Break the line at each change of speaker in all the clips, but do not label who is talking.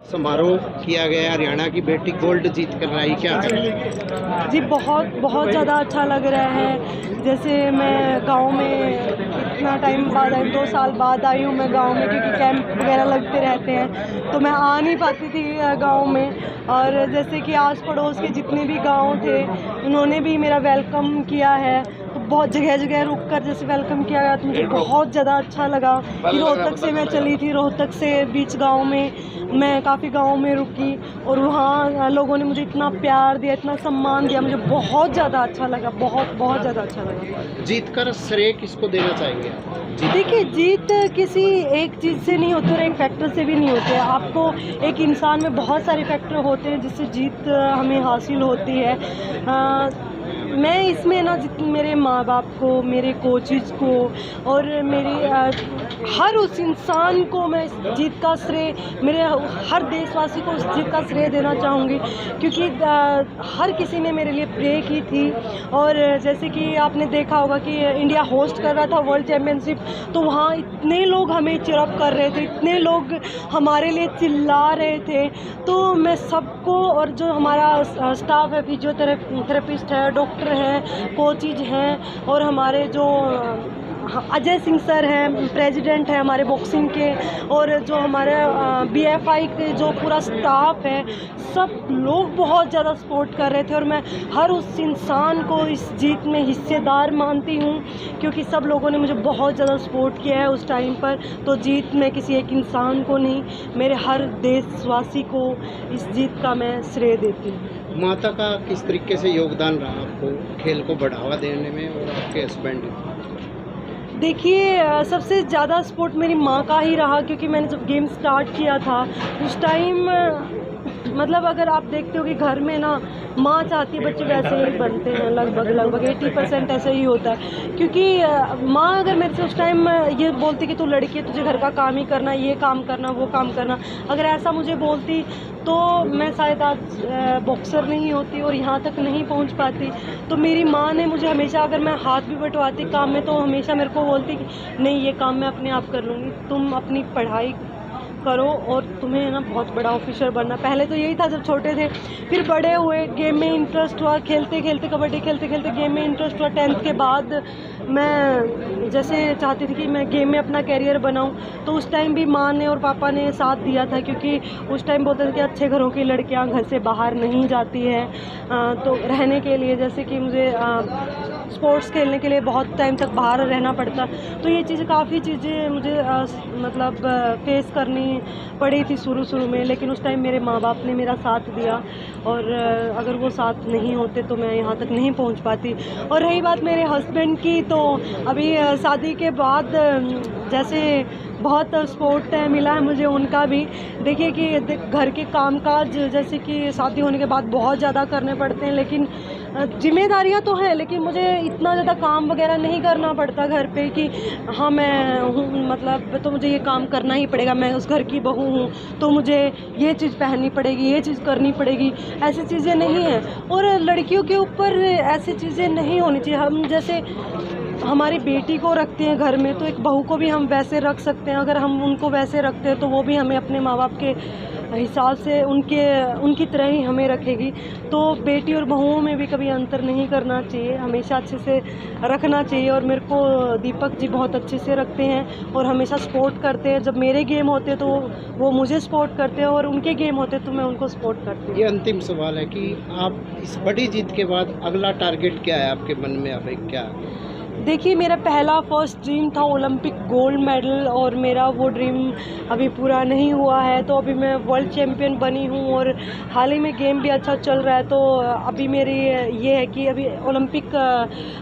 समारोह किया गया, हरियाणा की बेटी गोल्ड जीत कर लाई, क्या करें?
जी, बहुत बहुत ज़्यादा अच्छा लग रहा है। जैसे मैं गाँव में इतना टाइम बाद आई, 2 साल बाद आई हूँ मैं गाँव में, क्योंकि कैंप वगैरह लगते रहते हैं, तो मैं आ नहीं पाती थी गाँव में। और जैसे कि आस-पड़ोस के जितने भी गाँव थे, उन्होंने भी मेरा वेलकम किया है। तो बहुत जगह-जगह रुक कर जैसे वेलकम किया गया, तो मुझे बहुत ज़्यादा अच्छा लगा कि रोहतक से मैं चली थी, रोहतक से बीच गाँव में मैं काफ़ी गाँव में रुकी और वहाँ लोगों ने मुझे इतना प्यार दिया, इतना सम्मान दिया, मुझे बहुत ज़्यादा अच्छा लगा, बहुत ज़्यादा अच्छा लगा।
जीत कर श्रेय किसको देना चाहेंगे आप?
देखिए, जीत किसी एक चीज़ से नहीं होती और एक फैक्टर से भी नहीं होती है। आपको एक इंसान में बहुत सारे फैक्टर होते हैं जिससे जीत हमें हासिल होती है। मैं इसमें ना मेरे माँ-बाप को, मेरे कोचेज़ को और हर उस इंसान को मैं इस जीत का श्रेय, मेरे हर देशवासी को इस जीत का श्रेय देना चाहूँगी, क्योंकि हर किसी ने मेरे लिए प्रे की थी। और जैसे कि आपने देखा होगा कि इंडिया होस्ट कर रहा था वर्ल्ड चैम्पियनशिप, तो वहाँ इतने लोग हमें चीयर अप कर रहे थे, इतने लोग हमारे लिए चिल्ला रहे थे। तो मैं सबको, और जो हमारा स्टाफ है, फिजियोथेरेपिस्ट है, डॉक्टर हैं, कोचेज़ हैं, और हमारे जो अजय सिंह सर हैं, प्रेसिडेंट हैं हमारे बॉक्सिंग के, और जो हमारे बीएफआई के जो पूरा स्टाफ है, सब लोग बहुत ज़्यादा सपोर्ट कर रहे थे। और मैं हर उस इंसान को इस जीत में हिस्सेदार मानती हूँ, क्योंकि सब लोगों ने मुझे बहुत ज़्यादा सपोर्ट किया है उस टाइम पर। तो जीत मैं किसी एक इंसान को नहीं, मेरे हर देशवासी को इस जीत का मैं श्रेय देती हूँ।
माता का किस तरीके से योगदान रहा आपको खेल को बढ़ावा देने में, और आपके हस्बैंड?
देखिए, सबसे ज़्यादा सपोर्ट मेरी माँ का ही रहा, क्योंकि मैंने जब गेम स्टार्ट किया था उस टाइम मतलब अगर आप देखते हो कि घर में ना माँ चाहती है बच्चे वैसे ही बनते हैं, लगभग 80% ऐसा ही होता है। क्योंकि माँ अगर मेरे से उस टाइम ये बोलती कि तू लड़की है, तुझे घर का काम ही करना, ये काम करना, वो काम करना, अगर ऐसा मुझे बोलती तो मैं शायद आज बॉक्सर नहीं होती और यहाँ तक नहीं पहुँच पाती। तो मेरी माँ ने मुझे हमेशा, अगर मैं हाथ भी बंटवाती काम में, तो हमेशा मेरे को बोलती कि नहीं, ये काम मैं अपने आप कर लूँगी, तुम अपनी पढ़ाई करो और तुम्हें ना बहुत बड़ा ऑफिसर बनना। पहले तो यही था जब छोटे थे, फिर बड़े हुए, गेम में इंटरेस्ट हुआ, खेलते खेलते कबड्डी खेलते खेलते गेम में इंटरेस्ट हुआ। 10th के बाद मैं जैसे चाहती थी कि मैं गेम में अपना कैरियर बनाऊं, तो उस टाइम भी माँ ने और पापा ने साथ दिया था, क्योंकि उस टाइम बोलते थे कि अच्छे घरों की लड़कियां घर से बाहर नहीं जाती हैं। तो रहने के लिए, जैसे कि मुझे स्पोर्ट्स खेलने के लिए बहुत टाइम तक बाहर रहना पड़ता, तो ये चीज़ें, काफ़ी चीज़ें मुझे मतलब फेस करनी पड़ी थी शुरू में। लेकिन उस टाइम मेरे माँ बाप ने मेरा साथ दिया, और अगर वो साथ नहीं होते तो मैं यहाँ तक नहीं पहुँच पाती। और रही बात मेरे हस्बैंड की, तो अभी शादी के बाद जैसे बहुत सपोर्ट मिला है मुझे उनका भी। देखिए कि घर के कामकाज जैसे कि शादी होने के बाद बहुत ज़्यादा करने पड़ते हैं, लेकिन जिम्मेदारियां तो हैं, लेकिन मुझे इतना ज़्यादा काम वगैरह नहीं करना पड़ता घर पे कि हाँ मैं हूँ, मतलब तो मुझे ये काम करना ही पड़ेगा, मैं उस घर की बहू हूँ तो मुझे ये चीज़ पहननी पड़ेगी, ये चीज़ करनी पड़ेगी, ऐसी चीज़ें नहीं हैं। और लड़कियों के ऊपर ऐसी चीज़ें नहीं होनी चाहिए। हम जैसे हमारी बेटी को रखते हैं घर में, तो एक बहू को भी हम वैसे रख सकते हैं। अगर हम उनको वैसे रखते हैं तो वो भी हमें अपने माँ बाप के हिसाब से उनकी तरह ही हमें रखेगी। तो बेटी और बहुओं में भी कभी अंतर नहीं करना चाहिए, हमेशा अच्छे से रखना चाहिए। और मेरे को दीपक जी बहुत अच्छे से रखते हैं और हमेशा सपोर्ट करते हैं। जब मेरे गेम होते हैं तो वो मुझे सपोर्ट करते हैं, और उनके गेम होते तो मैं उनको सपोर्ट करती हूँ।
ये अंतिम सवाल है कि आप इस बड़ी जीत के बाद अगला टारगेट क्या है आपके मन में, अभी क्या?
देखिए, मेरा पहला फर्स्ट ड्रीम था ओलंपिक गोल्ड मेडल, और मेरा वो ड्रीम अभी पूरा नहीं हुआ है। तो अभी मैं वर्ल्ड चैम्पियन बनी हूँ, और हाल ही में गेम भी अच्छा चल रहा है। तो अभी मेरी ये है कि अभी ओलंपिक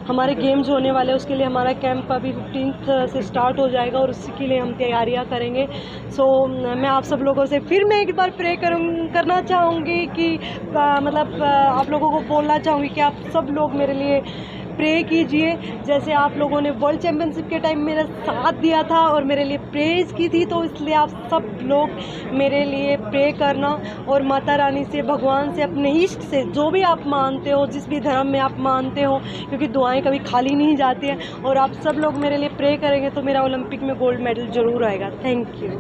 हमारे गेम्स होने वाले हैं, उसके लिए हमारा कैंप अभी 15th से स्टार्ट हो जाएगा, और उसके लिए हम तैयारियाँ करेंगे। सो मैं आप सब लोगों से फिर मैं एक बार प्रे करना चाहूँगी कि मतलब आप लोगों को बोलना चाहूँगी कि आप सब लोग मेरे लिए प्रे कीजिए। जैसे आप लोगों ने वर्ल्ड चैम्पियनशिप के टाइम मेरा साथ दिया था और मेरे लिए प्रेज की थी, तो इसलिए आप सब लोग मेरे लिए प्रे करना, और माता रानी से, भगवान से, अपने इष्ट से, जो भी आप मानते हो, जिस भी धर्म में आप मानते हो, क्योंकि दुआएं कभी खाली नहीं जाती हैं। और आप सब लोग मेरे लिए प्रे करेंगे तो मेरा ओलंपिक में गोल्ड मेडल ज़रूर आएगा। Thank you.